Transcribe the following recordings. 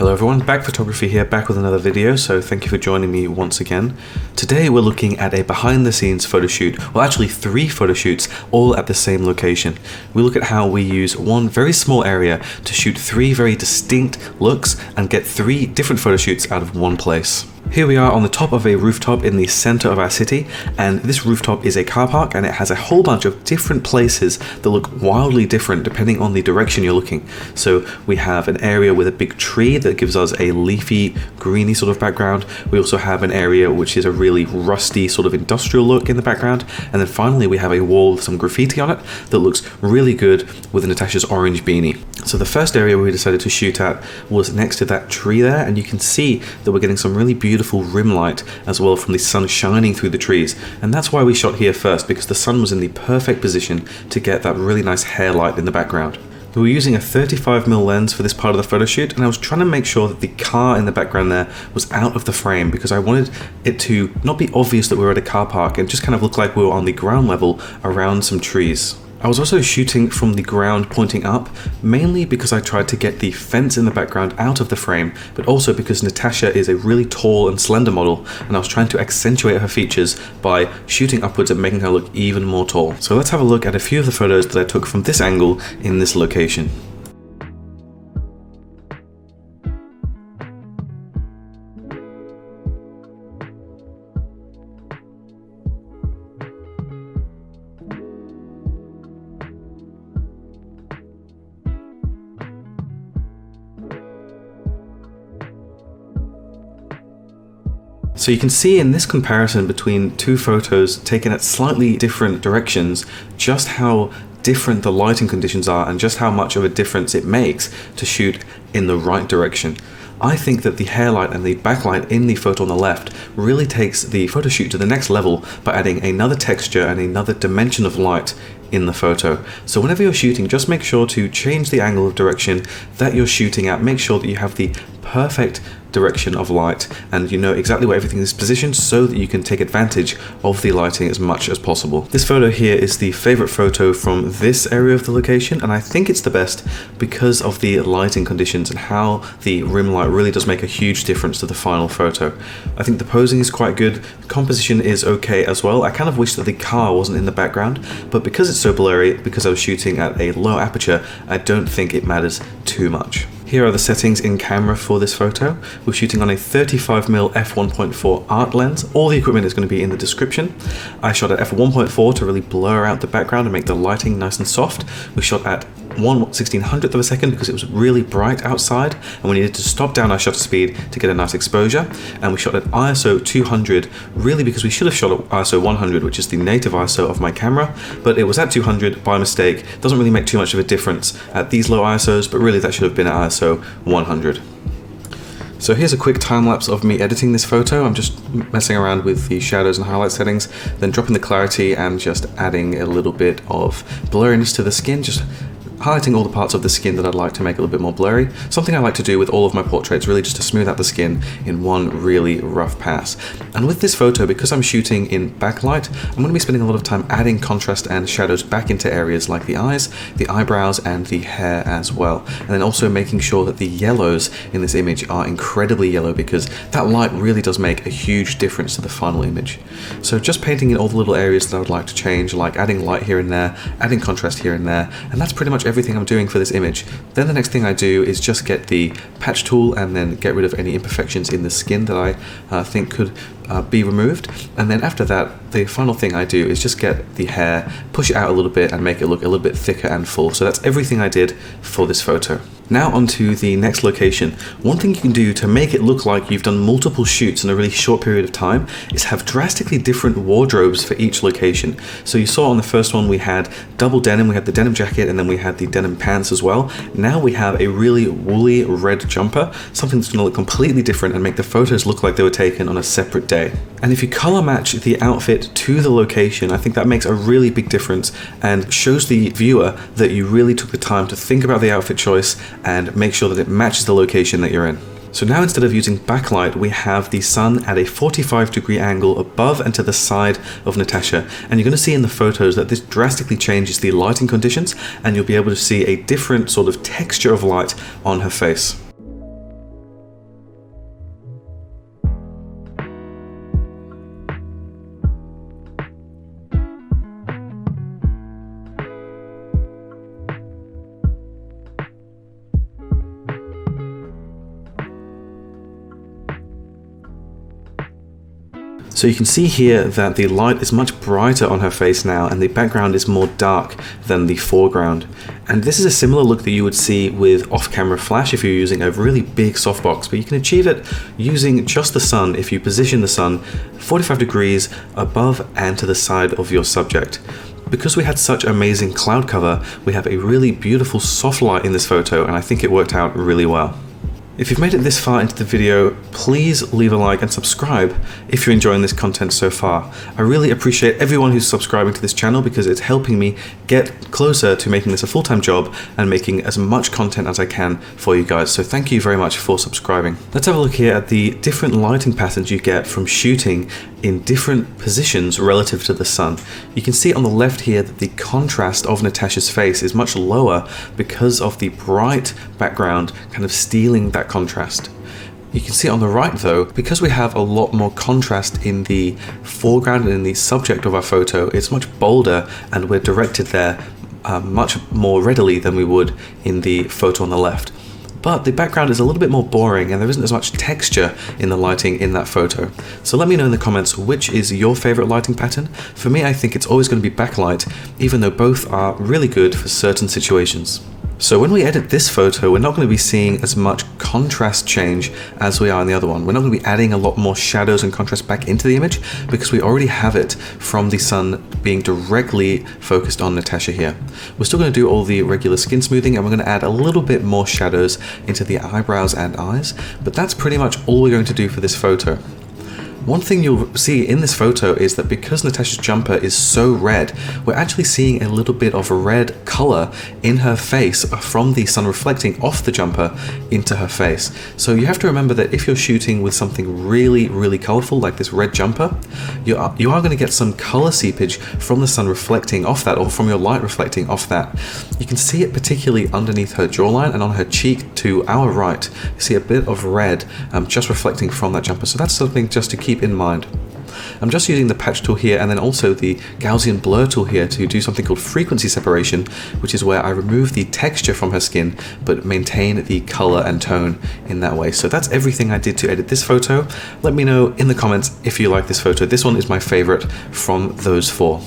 Hello everyone, Back Photography here, back with another video, so thank you for joining me once again. Today we're looking at a behind the scenes photo shoot, well actually 3 photo shoots, all at the same location. We look at how we use one very small area to shoot 3 very distinct looks and get 3 different photo shoots out of one place. Here we are on the top of a rooftop in the center of our city, and this rooftop is a car park and it has a whole bunch of different places that look wildly different depending on the direction you're looking. So we have an area with a big tree that gives us a leafy, greeny sort of background. We also have an area which is a really rusty sort of industrial look in the background. And then finally we have a wall with some graffiti on it that looks really good with Natasha's orange beanie. So the first area we decided to shoot at was next to that tree there, and you can see that we're getting some really beautiful rim light as well from the sun shining through the trees. And that's why we shot here first, because the sun was in the perfect position to get that really nice hair light in the background. We were using a 35mm lens for this part of the photo shoot, and I was trying to make sure that the car in the background there was out of the frame because I wanted it to not be obvious that we were at a car park and just kind of look like we were on the ground level around some trees. I was also shooting from the ground pointing up, mainly because I tried to get the fence in the background out of the frame, but also because Natasha is a really tall and slender model, and I was trying to accentuate her features by shooting upwards and making her look even more tall. So let's have a look at a few of the photos that I took from this angle in this location. So you can see in this comparison between 2 photos taken at slightly different directions just how different the lighting conditions are and just how much of a difference it makes to shoot in the right direction. I think that the hair light and the backlight in the photo on the left really takes the photo shoot to the next level by adding another texture and another dimension of light in the photo. So whenever you're shooting, just make sure to change the angle of direction that you're shooting at. Make sure that you have the perfect direction of light and you know exactly where everything is positioned so that you can take advantage of the lighting as much as possible. This photo here is the favorite photo from this area of the location, and I think it's the best because of the lighting conditions and how the rim light really does make a huge difference to the final photo. I think the posing is quite good, the composition is okay as well. I kind of wish that the car wasn't in the background, but because it's so blurry, because I was shooting at a low aperture, I don't think it matters too much. Here are the settings in camera for this photo. We're shooting on a 35mm f1.4 art lens. All the equipment is going to be in the description. I shot at f1.4 to really blur out the background and make the lighting nice and soft. We shot at 1/1600th of a second because it was really bright outside and we needed to stop down our shutter speed to get a nice exposure. And we shot at ISO 200 really because we should have shot at ISO 100, which is the native ISO of my camera, but it was at 200 by mistake. Doesn't really make too much of a difference at these low ISOs, but really that should have been at ISO 100. So here's a quick time lapse of me editing this photo. I'm just messing around with the shadows and highlight settings, then dropping the clarity and just adding a little bit of blurriness to the skin, just highlighting all the parts of the skin that I'd like to make a little bit more blurry. Something I like to do with all of my portraits, really just to smooth out the skin in one really rough pass. And with this photo, because I'm shooting in backlight, I'm going to be spending a lot of time adding contrast and shadows back into areas like the eyes, the eyebrows, and the hair as well. And then also making sure that the yellows in this image are incredibly yellow because that light really does make a huge difference to the final image. So just painting in all the little areas that I would like to change, like adding light here and there, adding contrast here and there, and that's pretty much everything I'm doing for this image. Then the next thing I do is just get the patch tool and then get rid of any imperfections in the skin that I think could be removed. And then after that, the final thing I do is just get the hair, push it out a little bit and make it look a little bit thicker and full. So that's everything I did for this photo. Now onto the next location. One thing you can do to make it look like you've done multiple shoots in a really short period of time is have drastically different wardrobes for each location. So you saw on the first one we had double denim, we had the denim jacket and then we had the denim pants as well. Now we have a really woolly red jumper, something that's going to look completely different and make the photos look like they were taken on a separate day. And if you color match the outfit to the location, I think that makes a really big difference and shows the viewer that you really took the time to think about the outfit choice and make sure that it matches the location that you're in. So now instead of using backlight, we have the sun at a 45-degree angle above and to the side of Natasha. And you're going to see in the photos that this drastically changes the lighting conditions and you'll be able to see a different sort of texture of light on her face. So you can see here that the light is much brighter on her face now, and the background is more dark than the foreground. And this is a similar look that you would see with off-camera flash if you're using a really big softbox, but you can achieve it using just the sun if you position the sun 45 degrees above and to the side of your subject. Because we had such amazing cloud cover, we have a really beautiful soft light in this photo, and I think it worked out really well. If you've made it this far into the video, please leave a like and subscribe if you're enjoying this content so far. I really appreciate everyone who's subscribing to this channel because it's helping me get closer to making this a full-time job and making as much content as I can for you guys. So thank you very much for subscribing. Let's have a look here at the different lighting patterns you get from shooting in different positions relative to the sun. You can see on the left here that the contrast of Natasha's face is much lower because of the bright background kind of stealing that contrast. You can see on the right though, because we have a lot more contrast in the foreground and in the subject of our photo, it's much bolder and we're directed there much more readily than we would in the photo on the left. But the background is a little bit more boring and there isn't as much texture in the lighting in that photo. So let me know in the comments which is your favorite lighting pattern. For me, I think it's always going to be backlight, even though both are really good for certain situations. So when we edit this photo, we're not going to be seeing as much contrast change as we are in the other one. We're not going to be adding a lot more shadows and contrast back into the image because we already have it from the sun being directly focused on Natasha here. We're still going to do all the regular skin smoothing and we're going to add a little bit more shadows into the eyebrows and eyes, but that's pretty much all we're going to do for this photo. One thing you'll see in this photo is that because Natasha's jumper is so red, we're actually seeing a little bit of red color in her face from the sun reflecting off the jumper into her face. So you have to remember that if you're shooting with something really, really colorful like this red jumper, you are going to get some color seepage from the sun reflecting off that or from your light reflecting off that. You can see it particularly underneath her jawline and on her cheek to our right. You see a bit of red just reflecting from that jumper. So that's something just to keep in mind. I'm just using the patch tool here and then also the Gaussian blur tool here to do something called frequency separation, which is where I remove the texture from her skin but maintain the color and tone in that way. So that's everything I did to edit this photo. Let me know in the comments if you like this photo. This one is my favorite from those four.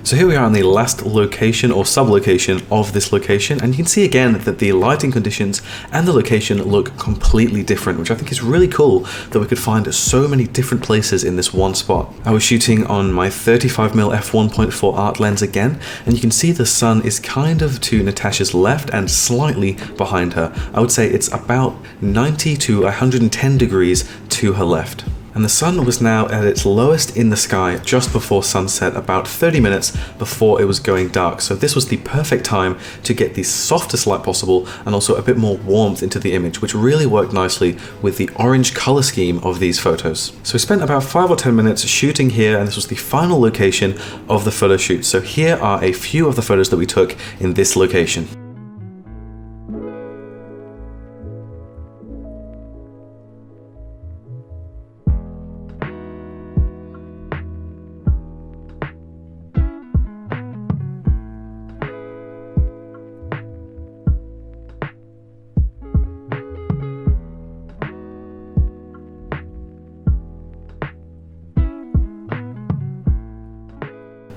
So here we are on the last location or sub-location of this location, and you can see again that the lighting conditions and the location look completely different, which I think is really cool that we could find so many different places in this one spot. I was shooting on my 35mm f1.4 art lens again, and you can see the sun is kind of to Natasha's left and slightly behind her. I would say it's about 90 to 110 degrees to her left. And the sun was now at its lowest in the sky just before sunset, about 30 minutes before it was going dark. So this was the perfect time to get the softest light possible and also a bit more warmth into the image, which really worked nicely with the orange color scheme of these photos. So we spent about 5 or 10 minutes shooting here, and this was the final location of the photo shoot. So here are a few of the photos that we took in this location.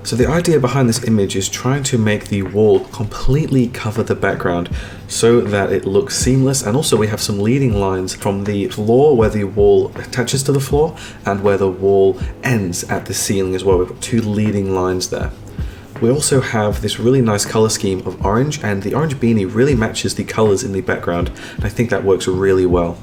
So the idea behind this image is trying to make the wall completely cover the background so that it looks seamless, and also we have some leading lines from the floor where the wall attaches to the floor and where the wall ends at the ceiling as well. We've got two leading lines there. We also have this really nice color scheme of orange, and the orange beanie really matches the colors in the background, and I think that works really well.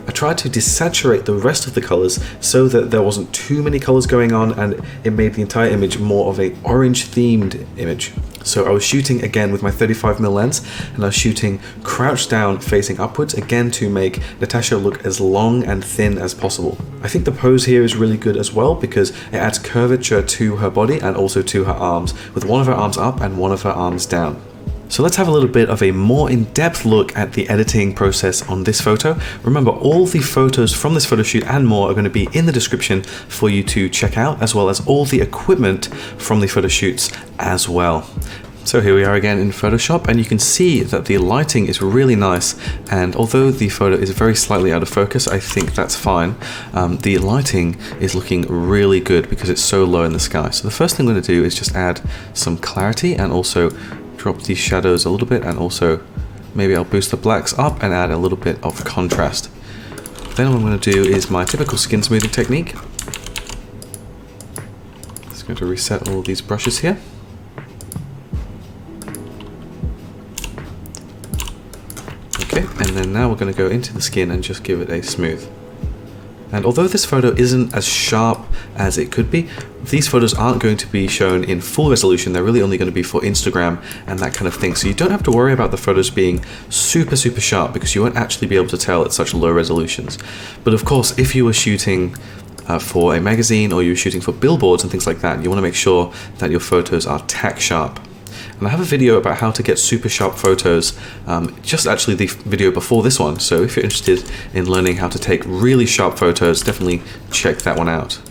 I tried to desaturate the rest of the colors so that there wasn't too many colors going on, and it made the entire image more of a orange themed image. So I was shooting again with my 35mm lens, and I was shooting crouched down facing upwards again to make Natasha look as long and thin as possible. I think the pose here is really good as well because it adds curvature to her body and also to her arms, with one of her arms up and one of her arms down. So let's have a little bit of a more in-depth look at the editing process on this photo. Remember, all the photos from this photo shoot and more are going to be in the description for you to check out, as well as all the equipment from the photo shoots as well. So here we are again in Photoshop, and you can see that the lighting is really nice, and although the photo is very slightly out of focus, I think that's fine. The lighting is looking really good because it's so low in the sky. So the first thing I'm going to do is just add some clarity and also drop these shadows a little bit, and also maybe I'll boost the blacks up and add a little bit of contrast. Then what I'm going to do is my typical skin smoothing technique. Just going to reset all of these brushes here. And then now we're going to go into the skin and just give it a smooth. And although this photo isn't as sharp as it could be, these photos aren't going to be shown in full resolution. They're really only going to be for Instagram and that kind of thing. So you don't have to worry about the photos being super sharp, because you won't actually be able to tell at such low resolutions. But of course, if you were shooting for a magazine, or you're shooting for billboards and things like that, you want to make sure that your photos are tack sharp. And I have a video about how to get super sharp photos, just actually the video before this one. So if you're interested in learning how to take really sharp photos, definitely check that one out.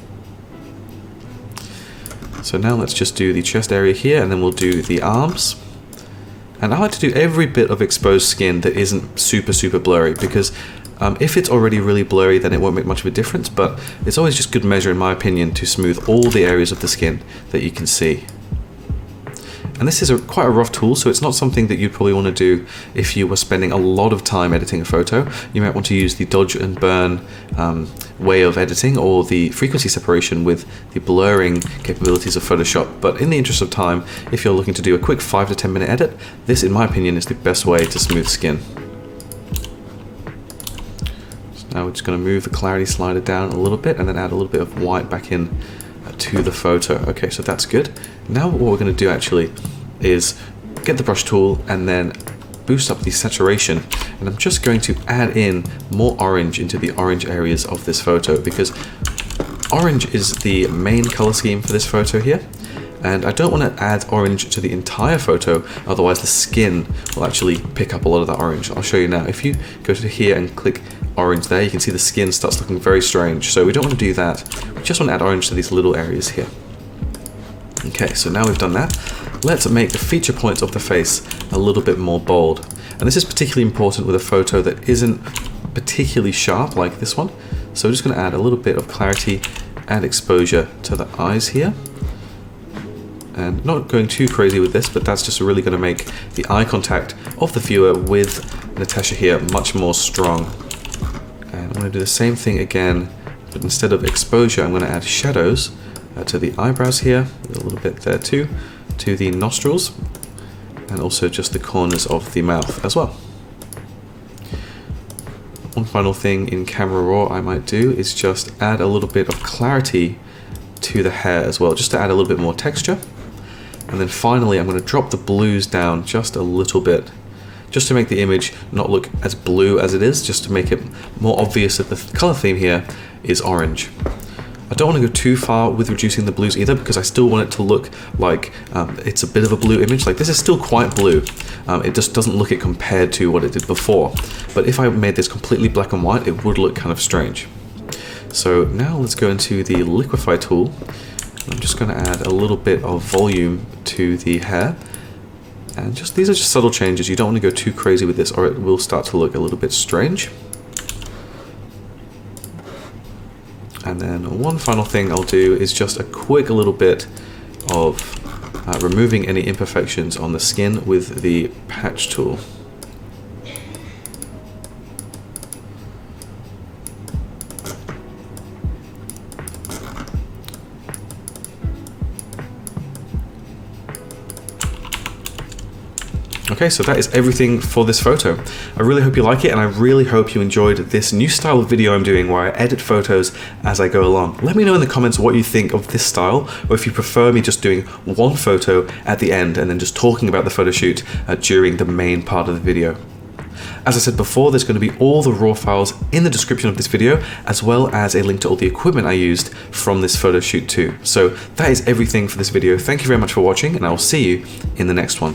So now let's just do the chest area here, and then we'll do the arms. And I like to do every bit of exposed skin that isn't super blurry, because if it's already really blurry, then it won't make much of a difference, but it's always just good measure, in my opinion, to smooth all the areas of the skin that you can see. And this is quite a rough tool, so it's not something that you'd probably want to do if you were spending a lot of time editing a photo. You might want to use the dodge and burn way of editing, or the frequency separation with the blurring capabilities of Photoshop. But in the interest of time, if you're looking to do a quick 5 to 10 minute edit, this, in my opinion, is the best way to smooth skin. So now we're just going to move the clarity slider down a little bit, and then add a little bit of white back in to the photo. Okay, so that's good. Now what we're going to do actually is get the brush tool and then boost up the saturation, and I'm just going to add in more orange into the orange areas of this photo, because orange is the main color scheme for this photo here, and I don't want to add orange to the entire photo, otherwise the skin will actually pick up a lot of that orange. I'll show you now. If you go to here and click orange there, you can see the skin starts looking very strange, so we don't want to do that. We just want to add orange to these little areas here. Okay, so now we've done that, let's make the feature points of the face a little bit more bold. And this is particularly important with a photo that isn't particularly sharp like this one. So we're just going to add a little bit of clarity and exposure to the eyes here. And not going too crazy with this, but that's just really going to make the eye contact of the viewer with Natasha here much more strong. And I'm going to do the same thing again, but instead of exposure, I'm going to add shadows to the eyebrows here, a little bit there too, to the nostrils, and also just the corners of the mouth as well. One final thing in Camera Raw I might do is just add a little bit of clarity to the hair as well, just to add a little bit more texture. And then finally I'm going to drop the blues down just a little bit, just to make the image not look as blue as it is, just to make it more obvious that the color theme here is orange. I don't want to go too far with reducing the blues either, because I still want it to look like it's a bit of a blue image. Like, this is still quite blue. It just doesn't look it compared to what it did before. But if I made this completely black and white, it would look kind of strange. So now let's go into the liquify tool. I'm just going to add a little bit of volume to the hair. And these are just subtle changes. You don't want to go too crazy with this, or it will start to look a little bit strange. And then one final thing I'll do is just a quick little bit of removing any imperfections on the skin with the patch tool. Okay, so that is everything for this photo. I really hope you like it, and I really hope you enjoyed this new style of video I'm doing where I edit photos as I go along. Let me know in the comments what you think of this style, or if you prefer me just doing one photo at the end and then just talking about the photo shoot during the main part of the video. As I said before, there's going to be all the raw files in the description of this video, as well as a link to all the equipment I used from this photo shoot too. So that is everything for this video. Thank you very much for watching, and I will see you in the next one.